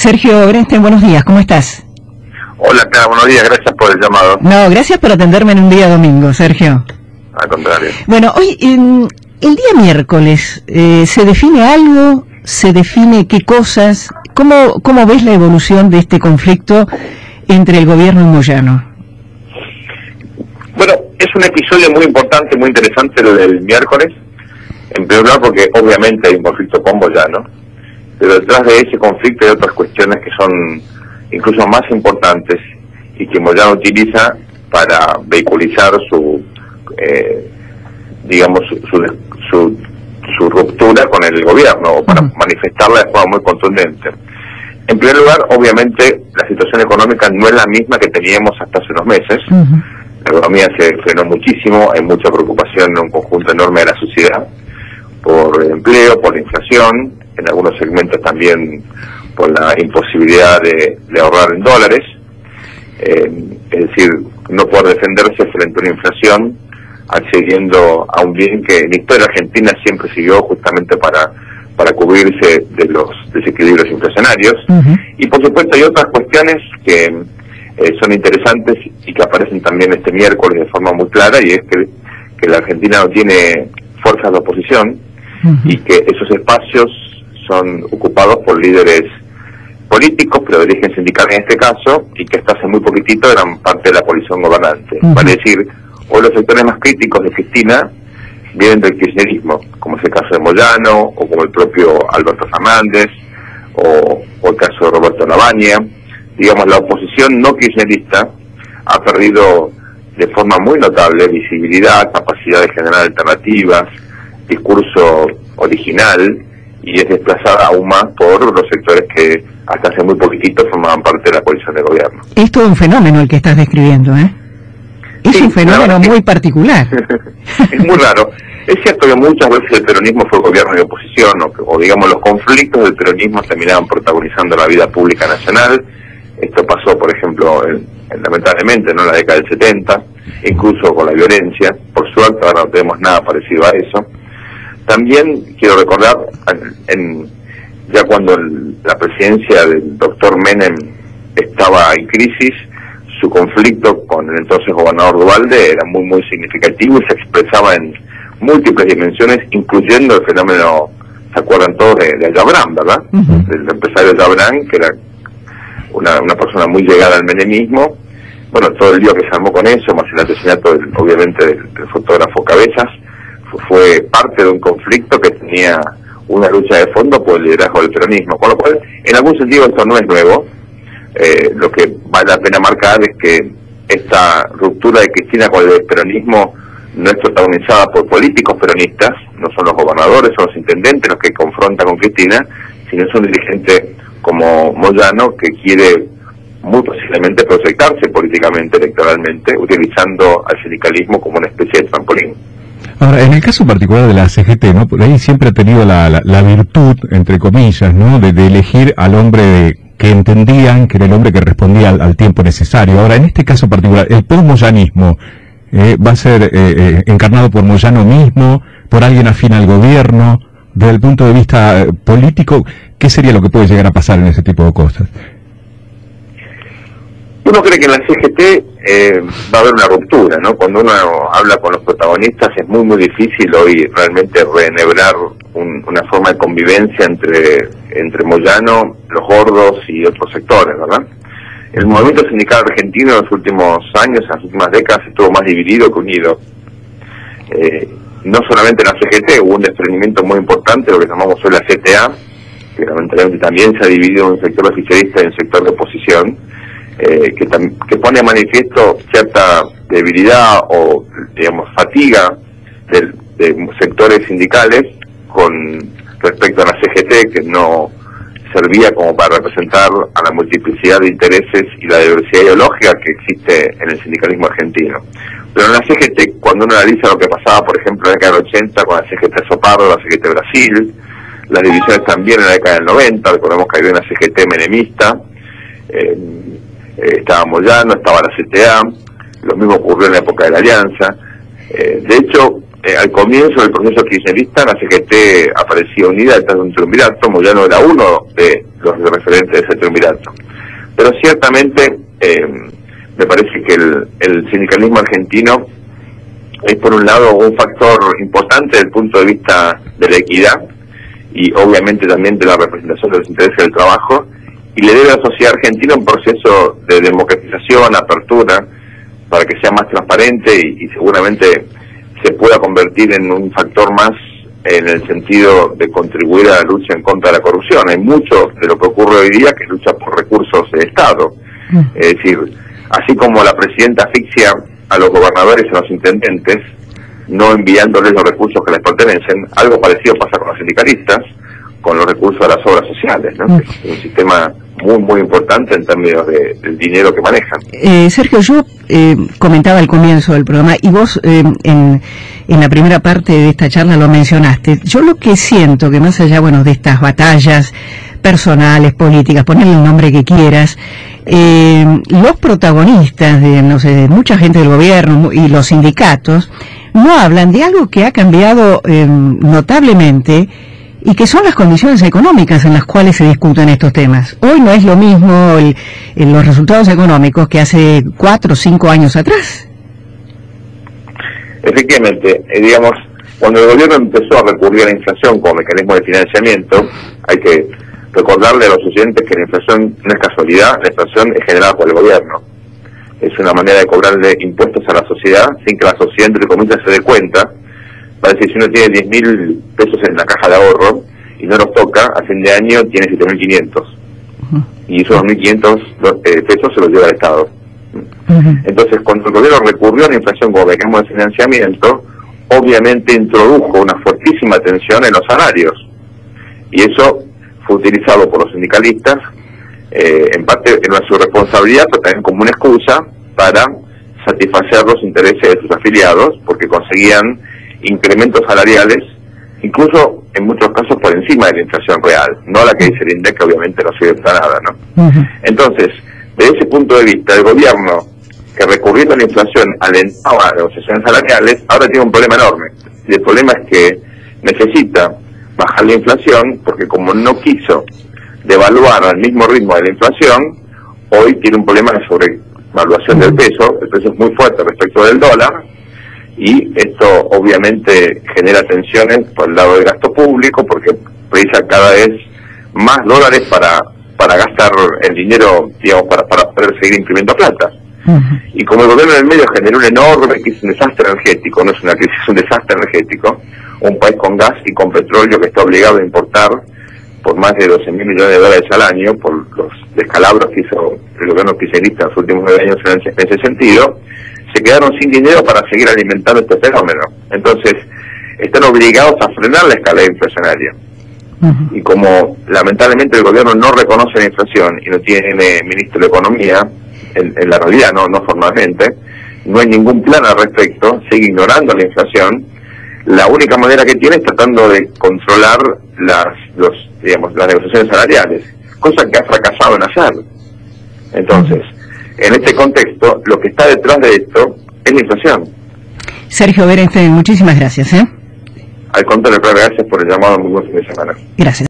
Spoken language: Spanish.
Sergio Orenstein, buenos días, ¿cómo estás? Hola, Clara, buenos días, gracias por el llamado. No, gracias por atenderme en un día domingo, Sergio. Al contrario. Bueno, hoy, el día miércoles, ¿se define algo? ¿Se define qué cosas? ¿Cómo ves la evolución de este conflicto entre el gobierno y Moyano? Bueno, es un episodio muy importante, muy interesante el del miércoles. En primer lugar porque obviamente hay un conflicto con Moyano, pero detrás de ese conflicto hay otras cuestiones que son incluso más importantes y que Moyano utiliza para vehiculizar su ruptura con el gobierno, o para manifestarla de forma muy contundente. En primer lugar, obviamente, la situación económica no es la misma que teníamos hasta hace unos meses. La economía se frenó muchísimo, hay mucha preocupación en un conjunto enorme de la sociedad por el empleo, por la inflación, en algunos segmentos también por la imposibilidad de ahorrar en dólares, es decir, no poder defenderse frente a una inflación, accediendo a un bien que en la historia argentina siempre siguió justamente para cubrirse de los desequilibrios inflacionarios. Y por supuesto hay otras cuestiones que son interesantes y que aparecen también este miércoles de forma muy clara, y es que la Argentina no tiene fuerzas de oposición y que esos espacios son ocupados por líderes políticos, pero de origen sindical en este caso, y que hasta hace muy poquitito eran parte de la coalición gobernante. Vale decir, hoy los sectores más críticos de Cristina vienen del kirchnerismo, como es el caso de Moyano, o como el propio Alberto Fernández, o el caso de Roberto Lavagna. Digamos, la oposición no kirchnerista ha perdido de forma muy notable visibilidad, capacidad de generar alternativas, discurso original, y es desplazada aún más por los sectores que hasta hace muy poquitito formaban parte de la coalición de gobierno. Es todo un fenómeno el que estás describiendo, ¿eh? Es un fenómeno muy particular. Es muy raro. Es cierto que muchas veces el peronismo fue gobierno y oposición, o digamos los conflictos del peronismo terminaban protagonizando la vida pública nacional. Esto pasó, por ejemplo, lamentablemente, en la década del 70, incluso con la violencia. Por suerte ahora no tenemos nada parecido a eso. También quiero recordar, ya cuando la presidencia del doctor Menem estaba en crisis, su conflicto con el entonces gobernador Duhalde era muy significativo y se expresaba en múltiples dimensiones, incluyendo el fenómeno, ¿se acuerdan todos de Ayabran, verdad? Del empresario Ayabran, que era una persona muy llegada al menemismo. Bueno, todo el lío que se armó con eso, más el asesinato obviamente del fotógrafo Cabezas, fue parte de un conflicto que tenía una lucha de fondo por el liderazgo del peronismo, con lo cual, en algún sentido, esto no es nuevo. Lo que vale la pena marcar es que esta ruptura de Cristina con el peronismo no es protagonizada por políticos peronistas, no son los gobernadores o los intendentes los que confrontan con Cristina, sino es un dirigente como Moyano que quiere muy posiblemente proyectarse políticamente, electoralmente, utilizando al sindicalismo como una especie de trampolín. Ahora, en el caso particular de la CGT, ¿no? Por ahí siempre ha tenido la virtud, entre comillas, ¿no? De elegir al hombre que entendían que era el hombre que respondía al tiempo necesario. Ahora, en este caso particular, el postmoyanismo va a ser encarnado por Moyano mismo, por alguien afín al gobierno. Desde el punto de vista político, ¿qué sería lo que puede llegar a pasar en ese tipo de cosas? Uno cree que en la CGT va a haber una ruptura, ¿no? Cuando uno habla con los protagonistas es muy difícil hoy realmente reenhebrar una forma de convivencia entre Moyano, los gordos y otros sectores, ¿verdad? El movimiento sindical argentino en los últimos años, en las últimas décadas, estuvo más dividido que unido. No solamente en la CGT, hubo un desprendimiento muy importante, lo que llamamos hoy la CTA, que lamentablemente también se ha dividido en un sector oficialista y en un sector de oposición, que pone a manifiesto cierta debilidad o, digamos, fatiga de sectores sindicales con respecto a la CGT, que no servía como para representar a la multiplicidad de intereses y la diversidad ideológica que existe en el sindicalismo argentino. Pero en la CGT, cuando uno analiza lo que pasaba, por ejemplo, en la década del 80 con la CGT Sopardo, la CGT Brasil, las divisiones también en la década del 90, recordemos que había una CGT menemista, estaba Moyano, estaba la CTA, lo mismo ocurrió en la época de la Alianza. De hecho, al comienzo del proceso kirchnerista, la CGT aparecía unida detrás de un triunvirato. Moyano era uno de los referentes de ese triunvirato. Pero ciertamente me parece que el sindicalismo argentino es, por un lado, un factor importante desde el punto de vista de la equidad y obviamente también de la representación de los intereses del trabajo, y le debe a la sociedad argentina un proceso de democratización, apertura, para que sea más transparente y seguramente se pueda convertir en un factor más en el sentido de contribuir a la lucha en contra de la corrupción. Hay mucho de lo que ocurre hoy día que lucha por recursos de Estado. Es decir, así como la presidenta asfixia a los gobernadores y a los intendentes, no enviándoles los recursos que les pertenecen, algo parecido pasa con los sindicalistas, con los recursos de las obras sociales, ¿no? Es un sistema muy importante en términos del dinero que manejan. Sergio, yo comentaba al comienzo del programa, y vos en la primera parte de esta charla lo mencionaste. Yo lo que siento, que más allá, bueno, de estas batallas personales, políticas, ponerle el nombre que quieras, los protagonistas de, no sé, de mucha gente del gobierno y los sindicatos no hablan de algo que ha cambiado notablemente, y que son las condiciones económicas en las cuales se discuten estos temas. Hoy no es lo mismo los resultados económicos que hace 4 o 5 años atrás. Efectivamente, digamos, cuando el gobierno empezó a recurrir a la inflación como mecanismo de financiamiento, hay que recordarle a los oyentes que la inflación no es casualidad, la inflación es generada por el gobierno. Es una manera de cobrarle impuestos a la sociedad sin que la sociedad, entre comillas, se dé cuenta. Parece que si uno tiene 10.000 pesos en la caja de ahorro y no los toca, a fin de año tiene 7.500. Y esos 2.500 pesos se los lleva el Estado. Entonces, cuando el gobierno recurrió a la inflación como mecanismo de financiamiento, obviamente introdujo una fuertísima tensión en los salarios. Y eso fue utilizado por los sindicalistas, en parte en su responsabilidad, pero también como una excusa para satisfacer los intereses de sus afiliados, porque conseguían incrementos salariales, incluso en muchos casos por encima de la inflación real, no la que dice el INDEC, que obviamente no sirve para nada, ¿no? Entonces, desde ese punto de vista, el gobierno, que recurriendo a la inflación alentaba las negociaciones salariales, ahora tiene un problema enorme. Y el problema es que necesita bajar la inflación, porque como no quiso devaluar al mismo ritmo de la inflación, hoy tiene un problema de sobrevaluación del peso. El peso es muy fuerte respecto del dólar, y esto obviamente genera tensiones por el lado del gasto público, porque precisa cada vez más dólares para gastar el dinero, digamos, para poder seguir imprimiendo plata. Y como el gobierno del medio generó un enorme crisis, un desastre energético, no es una crisis, es un desastre energético, un país con gas y con petróleo que está obligado a importar por más de 12.000 millones de dólares al año, por los descalabros que hizo el gobierno kirchnerista en los últimos 9 años en ese sentido, se quedaron sin dinero para seguir alimentando este fenómeno. Entonces, están obligados a frenar la escalada inflacionaria. Y como lamentablemente el gobierno no reconoce la inflación y no tiene ministro de Economía, en la realidad no formalmente, no hay ningún plan al respecto, sigue ignorando la inflación, la única manera que tiene es tratando de controlar las negociaciones salariales, cosa que ha fracasado en hacer. Entonces, en este contexto, lo que está detrás de esto es la inflación. Sergio Berenstein, muchísimas gracias. Al contrario, gracias por el llamado, muy buen fin de semana. Gracias.